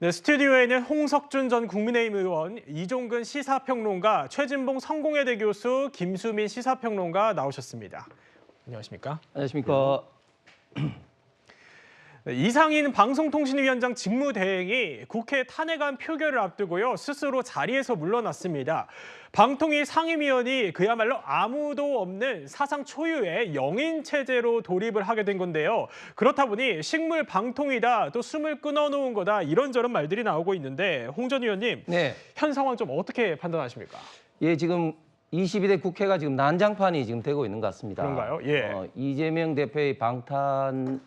네, 스튜디오에는 홍석준 전 국민의힘 의원, 이종근 시사평론가, 최진봉 성공회대 교수, 김수민 시사평론가 나오셨습니다. 안녕하십니까? 안녕하십니까? 네, 이상인 방송통신위원장 직무대행이 국회 탄핵안 표결을 앞두고요, 스스로 자리에서 물러났습니다. 방통위 상임위원이 그야말로 아무도 없는 사상 초유의 영인 체제로 돌입을 하게 된 건데요. 그렇다 보니 식물 방통위다, 또 숨을 끊어놓은 거다, 이런저런 말들이 나오고 있는데 홍 전 의원님, 네. 현 상황 좀 어떻게 판단하십니까? 예, 지금 22대 국회가 지금 난장판이 지금 되고 있는 것 같습니다. 그런가요? 예. 이재명 대표의 방탄을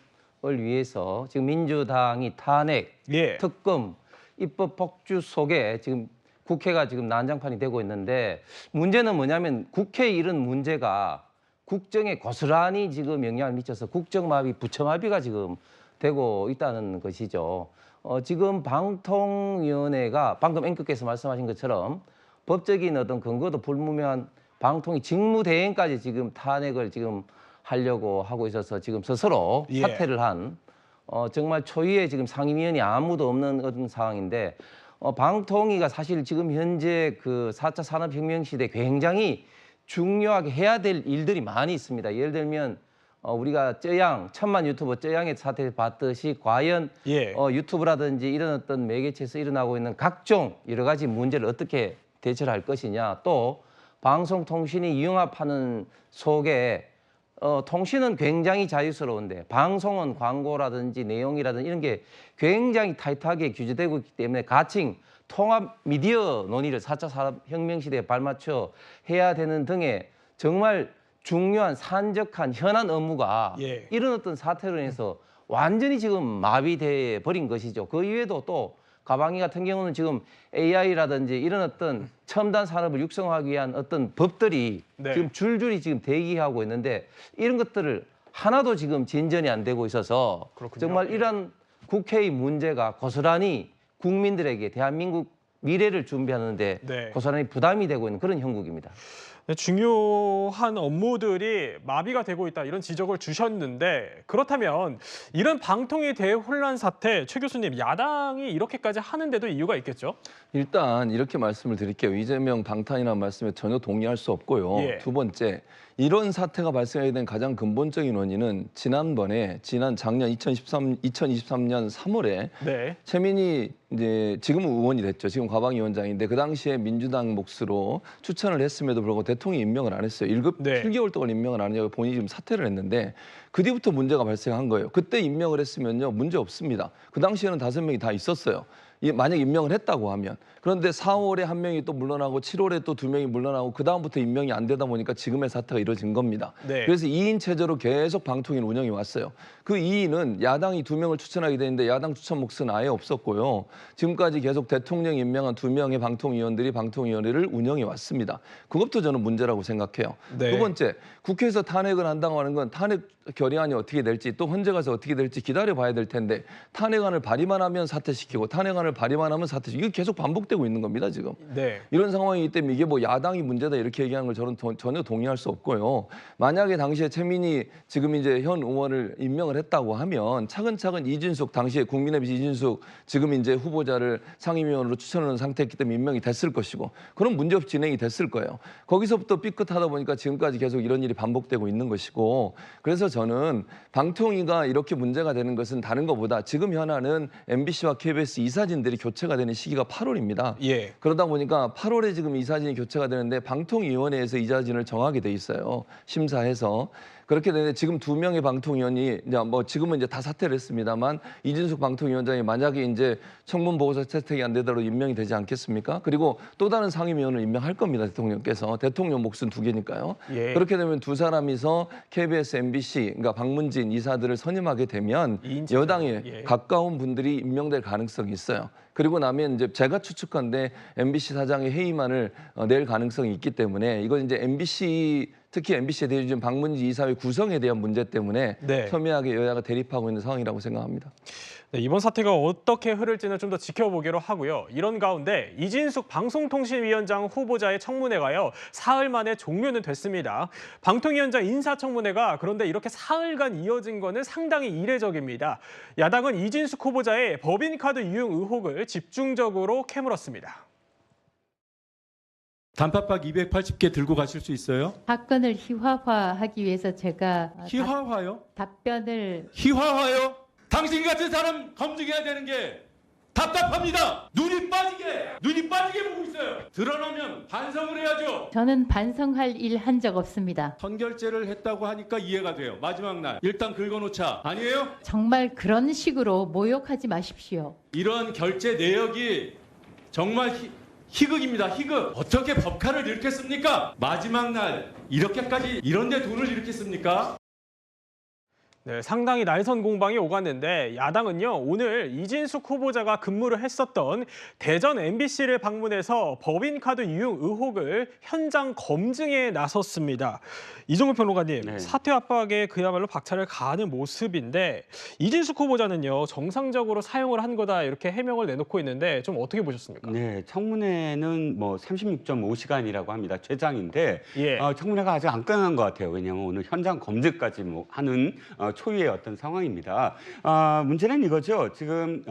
위해서 지금 민주당이 탄핵, 예. 특검, 입법 폭주 속에 지금 국회가 지금 난장판이 되고 있는데 문제는 뭐냐면 국회에 이런 문제가 국정에 고스란히 지금 영향을 미쳐서 국정마비, 부처마비가 지금 되고 있다는 것이죠. 지금 방통위원회가 방금 앵커께서 말씀하신 것처럼 법적인 어떤 근거도 불분명한 방통위 직무대행까지 지금 탄핵을 지금 하려고 하고 있어서 지금 스스로 예. 사퇴를 한 정말 초유의 지금 상임위원이 아무도 없는 그런 상황인데 방통위가 사실 지금 현재 그 4차 산업혁명 시대 굉장히 중요하게 해야 될 일들이 많이 있습니다. 예를 들면 우리가 쩌양, 천만 유튜버 쩌양의 사태 봤듯이 과연 예. 유튜브라든지 이런 어떤 매개체에서 일어나고 있는 각종 여러 가지 문제를 어떻게 대처를 할 것이냐, 또 방송통신이 융합하는 속에 통신은 굉장히 자유스러운데 방송은 광고라든지 내용이라든지 이런 게 굉장히 타이트하게 규제되고 있기 때문에 가칭 통합 미디어 논의를 4차 산업혁명 시대에 발맞춰 해야 되는 등의 정말 중요한 산적한 현안 업무가 예. 이런 어떤 사태로 인해서 완전히 지금 마비돼 버린 것이죠. 그 이외에도 또 가방위 같은 경우는 지금 AI라든지 이런 어떤 첨단 산업을 육성하기 위한 어떤 법들이 네. 지금 줄줄이 지금 대기하고 있는데 이런 것들을 하나도 지금 진전이 안 되고 있어서 그렇군요. 정말 이런 국회의 문제가 고스란히 국민들에게 대한민국 미래를 준비하는데 네. 고스란히 부담이 되고 있는 그런 형국입니다. 네, 중요한 업무들이 마비가 되고 있다, 이런 지적을 주셨는데, 그렇다면 이런 방통위 대혼란 사태, 최 교수님, 야당이 이렇게까지 하는데도 이유가 있겠죠? 일단 이렇게 말씀을 드릴게요. 이재명 방탄이라는 말씀에 전혀 동의할 수 없고요. 예. 두 번째, 이런 사태가 발생하게 된 가장 근본적인 원인은 지난 작년 2023년 3월에 네. 최민희 이제 지금은 의원이 됐죠. 지금 과방위원장인데 그 당시에 민주당 몫으로 추천을 했음에도 불구하고 대통령이 임명을 안 했어요. 1급 네. 7개월 동안 임명을 안 하냐고 본인이 지금 사퇴를 했는데 그 뒤부터 문제가 발생한 거예요. 그때 임명을 했으면요 문제 없습니다. 그 당시에는 5명이 다 있었어요. 만약 임명을 했다고 하면. 그런데 4월에 한 명이 또 물러나고 7월에 또 2명이 물러나고 그다음부터 임명이 안 되다 보니까 지금의 사태가 이루어진 겁니다. 네. 그래서 2인 체제로 계속 방통위는 운영이 왔어요. 그 2인은 야당이 2명을 추천하게 되는데 야당 추천 몫은 아예 없었고요. 지금까지 계속 대통령이 임명한 2명의 방통위원들이 방통위원회를 운영해 왔습니다. 그것도 저는 문제라고 생각해요. 네. 두 번째, 국회에서 탄핵을 한다고 하는 건 탄핵 결의안이 어떻게 될지 또 헌재 가서 어떻게 될지 기다려봐야 될 텐데 탄핵안을 발의만 하면 사퇴시키고 탄핵안을 발의만 하면 사퇴시키고 이게 계속 반복되고 있는 겁니다, 지금. 네. 이런 상황이기 때문에 이게 뭐 야당이 문제다 이렇게 얘기하는 걸 저는 전혀 동의할 수 없고요. 만약에 당시에 최민희 지금 이제 현 의원을 임명을 했다고 하면 차근차근 이준석 당시에 국민의힘 이준석 지금 이제 후보자를 상임위원으로 추천하는 상태였기 때문에 임명이 됐을 것이고 그런 문제없이 진행이 됐을 거예요. 거기서부터 삐끗하다 보니까 지금까지 계속 이런 일이 반복되고 있는 것이고 그래서 저는 방통위가 이렇게 문제가 되는 것은 다른 것보다 지금 현안은 MBC와 KBS 이사진들이 교체가 되는 시기가 8월입니다. 예. 그러다 보니까 8월에 지금 이사진이 교체가 되는데 방통위원회에서 이사진을 정하게 돼 있어요. 심사해서. 그렇게 되는데 지금 2명의 방통위원이 이제 뭐 지금은 이제 다 사퇴를 했습니다만 이준석 방통위원장이 만약에 이제 청문 보고서 채택이 안 되더라도 임명이 되지 않겠습니까? 그리고 또 다른 상임위원을 임명할 겁니다. 대통령께서. 대통령 몫은 2개니까요. 예. 그렇게 되면 두 사람이서 KBS, MBC, 그러니까 박문진 이사들을 선임하게 되면 이인체제로. 여당에 예. 가까운 분들이 임명될 가능성이 있어요. 그리고 나면 이제 제가 추측한데 MBC 사장의 해임안을 낼 가능성이 있기 때문에 이건 이제 MBC 특히 MBC의 대리점 박문지 이사회 구성에 대한 문제 때문에 네. 첨예하게 여야가 대립하고 있는 상황이라고 생각합니다. 네, 이번 사태가 어떻게 흐를지는 좀 더 지켜보기로 하고요. 이런 가운데 이진숙 방송통신위원장 후보자의 청문회가요. 사흘 만에 종료는 됐습니다. 방통위원장 인사청문회가 그런데 이렇게 사흘간 이어진 거는 상당히 이례적입니다. 야당은 이진숙 후보자의 법인카드 유용 의혹을 집중적으로 캐물었습니다. 단팥빵 280개 들고 가실 수 있어요? 사건을 희화화하기 위해서 제가 희화화요? 답변을 희화화요? 당신 같은 사람 검증해야 되는 게 답답합니다. 눈이 빠지게 보고 있어요. 드러나면 반성을 해야죠. 저는 반성할 일 한 적 없습니다. 선결제를 했다고 하니까 이해가 돼요. 마지막 날 일단 긁어놓자. 아니에요? 정말 그런 식으로 모욕하지 마십시오. 이런 결제 내역이 정말 희극입니다. 희극. 어떻게 법카를 일으켰습니까? 마지막 날 이렇게까지 이런 데 돈을 일으켰습니까? 네, 상당히 날선 공방이 오갔는데 야당은요 오늘 이진숙 후보자가 근무를 했었던 대전 MBC를 방문해서 법인카드 유용 의혹을 현장 검증에 나섰습니다. 이종우 평론가님, 네. 사퇴 압박에 그야말로 박차를 가하는 모습인데 이진숙 후보자는요 정상적으로 사용을 한 거다 이렇게 해명을 내놓고 있는데 좀 어떻게 보셨습니까? 네, 청문회는 뭐 36.5시간이라고 합니다. 최장인데 예. 청문회가 아직 안 끝난 것 같아요. 왜냐하면 오늘 현장 검증까지 뭐 하는 초유의 어떤 상황입니다. 문제는 이거죠. 지금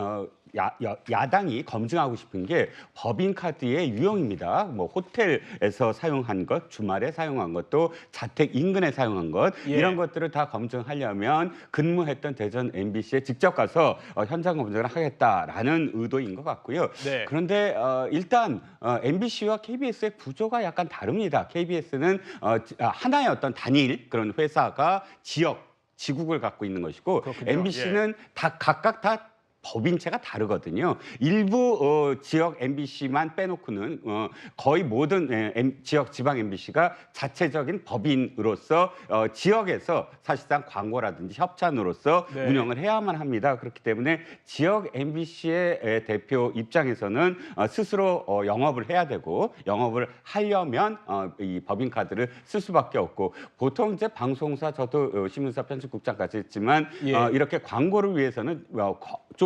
야당이 검증하고 싶은 게 법인카드의 유형입니다. 뭐 호텔에서 사용한 것, 주말에 사용한 것도 자택 인근에 사용한 것 예. 이런 것들을 다 검증하려면 근무했던 대전 MBC에 직접 가서 현장 검증을 하겠다라는 의도인 것 같고요. 네. 그런데 일단 MBC와 KBS의 구조가 약간 다릅니다. KBS는 하나의 어떤 단일 그런 회사가 지국을 갖고 있는 것이고 그렇군요. MBC는 각각 다 법인체가 다르거든요. 일부 지역 MBC만 빼놓고는 거의 모든 지역 지방 MBC가 자체적인 법인으로서 지역에서 사실상 광고라든지 협찬으로서 네. 운영을 해야만 합니다. 그렇기 때문에 지역 MBC의 대표 입장에서는 스스로 영업을 해야 되고 영업을 하려면 이 법인카드를 쓸 수밖에 없고 보통 이제 방송사 저도 신문사 편집국장까지 했지만 예. 이렇게 광고를 위해서는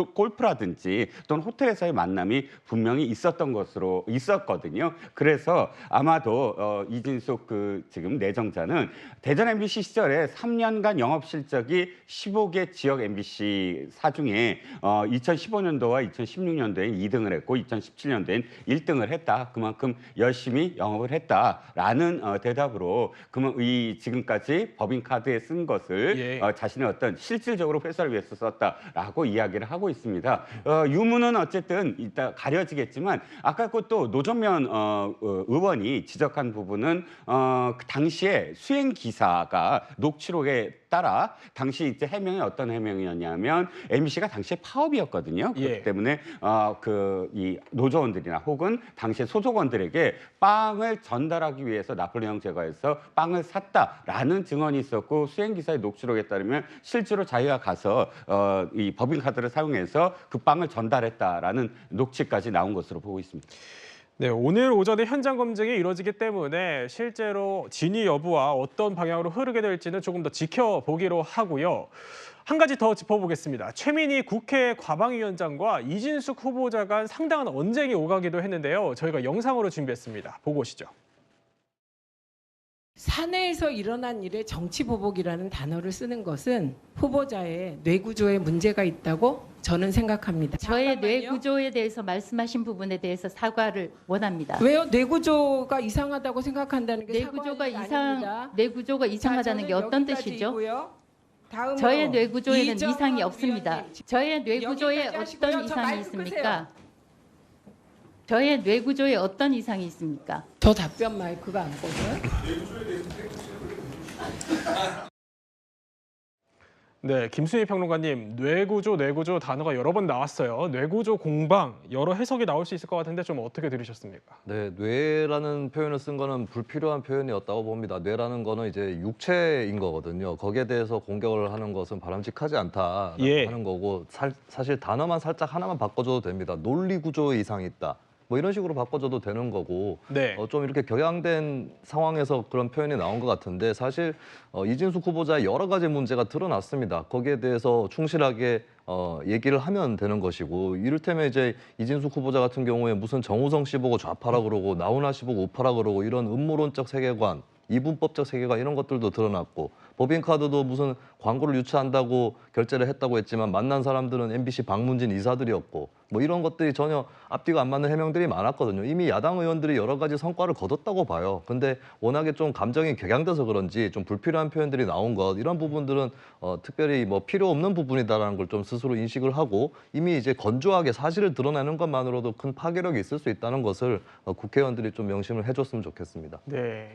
골프라든지 또는 호텔에서의 만남이 분명히 있었거든요. 그래서 아마도 이진숙 지금 내정자는 대전 MBC 시절에 3년간 영업 실적이 15개 지역 MBC 사 중에 2015년도와 2016년도에 2등을 했고 2017년도엔 1등을 했다. 그만큼 열심히 영업을 했다라는 대답으로 지금까지 법인카드에 쓴 것을 예. 자신의 어떤 실질적으로 회사를 위해서 썼다라고 이야기를 하고 있습니다. 유무는 어쨌든 이따 가려지겠지만 아까 또 노정면 의원이 지적한 부분은 그 당시에 수행 기사가 녹취록에 따라 당시 이제 해명이 어떤 해명이었냐면 MBC가 당시에 파업이었거든요. 그렇기 예. 때문에 이 노조원들이나 혹은 당시의 소속원들에게 빵을 전달하기 위해서 나폴레옹 제과에서 빵을 샀다라는 증언이 있었고 수행 기사의 녹취록에 따르면 실제로 자기가 가서 이 법인카드를 사용해서 그 빵을 전달했다라는 녹취까지 나온 것으로 보고 있습니다. 네, 오늘 오전에 현장 검증이 이루어지기 때문에 실제로 진위 여부와 어떤 방향으로 흐르게 될지는 조금 더 지켜보기로 하고요. 한 가지 더 짚어보겠습니다. 최민희 국회 과방위원장과 이진숙 후보자 간 상당한 언쟁이 오가기도 했는데요. 저희가 영상으로 준비했습니다. 보고 오시죠. 사내에서 일어난 일에 정치보복이라는 단어를 쓰는 것은 후보자의 뇌구조에 문제가 있다고 저는 생각합니다. 저의 잠깐만요. 뇌구조에 대해서 말씀하신 부분에 대해서 사과를 원합니다. 왜요? 뇌구조가 이상하다고 생각한다는 게 뇌구조가 사과할 일이 아닙니다. 뇌구조가 이상하다는 게 자, 저는 어떤 여기까지 뜻이죠? 있고요. 다음으로 저의 뇌구조에는 이정환 이상이 없습니다. 위원님, 저의 뇌구조에 여기까지 하시고요. 어떤 저 이상이 마이크 있습니까? 저의 뇌구조에 어떤 이상이 있습니까? 더 답변 마이크가 안 꽂아요? 네, 김수희 평론가님, 뇌구조 단어가 여러 번 나왔어요. 뇌구조 공방, 여러 해석이 나올 수 있을 것 같은데 좀 어떻게 들으셨습니까? 네, 뇌라는 표현을 쓴 거는 불필요한 표현이었다고 봅니다. 뇌라는 거는 이제 육체인 거거든요. 거기에 대해서 공격을 하는 것은 바람직하지 않다라고 예. 하는 거고 사실 단어만 살짝 하나만 바꿔줘도 됩니다. 논리구조 이상이 있다. 뭐 이런 식으로 바꿔줘도 되는 거고 네. 좀 이렇게 격양된 상황에서 그런 표현이 나온 것 같은데 사실 이진숙 후보자의 여러 가지 문제가 드러났습니다. 거기에 대해서 충실하게 얘기를 하면 되는 것이고 이를테면 이제 이진숙 후보자 같은 경우에 무슨 정우성 씨 보고 좌파라 그러고 나훈아 씨 보고 우파라 그러고 이런 음모론적 세계관 이분법적 세계관 이런 것들도 드러났고 법인카드도 무슨 광고를 유치한다고 결제를 했다고 했지만 만난 사람들은 MBC 박문진 이사들이었고 뭐 이런 것들이 전혀 앞뒤가 안 맞는 해명들이 많았거든요. 이미 야당 의원들이 여러 가지 성과를 거뒀다고 봐요. 근데 워낙에 좀 감정이 격양돼서 그런지 좀 불필요한 표현들이 나온 것 이런 부분들은 특별히 뭐 필요 없는 부분이다라는 걸 좀 스스로 인식을 하고 이미 이제 건조하게 사실을 드러내는 것만으로도 큰 파괴력이 있을 수 있다는 것을 국회의원들이 좀 명심을 해줬으면 좋겠습니다. 네.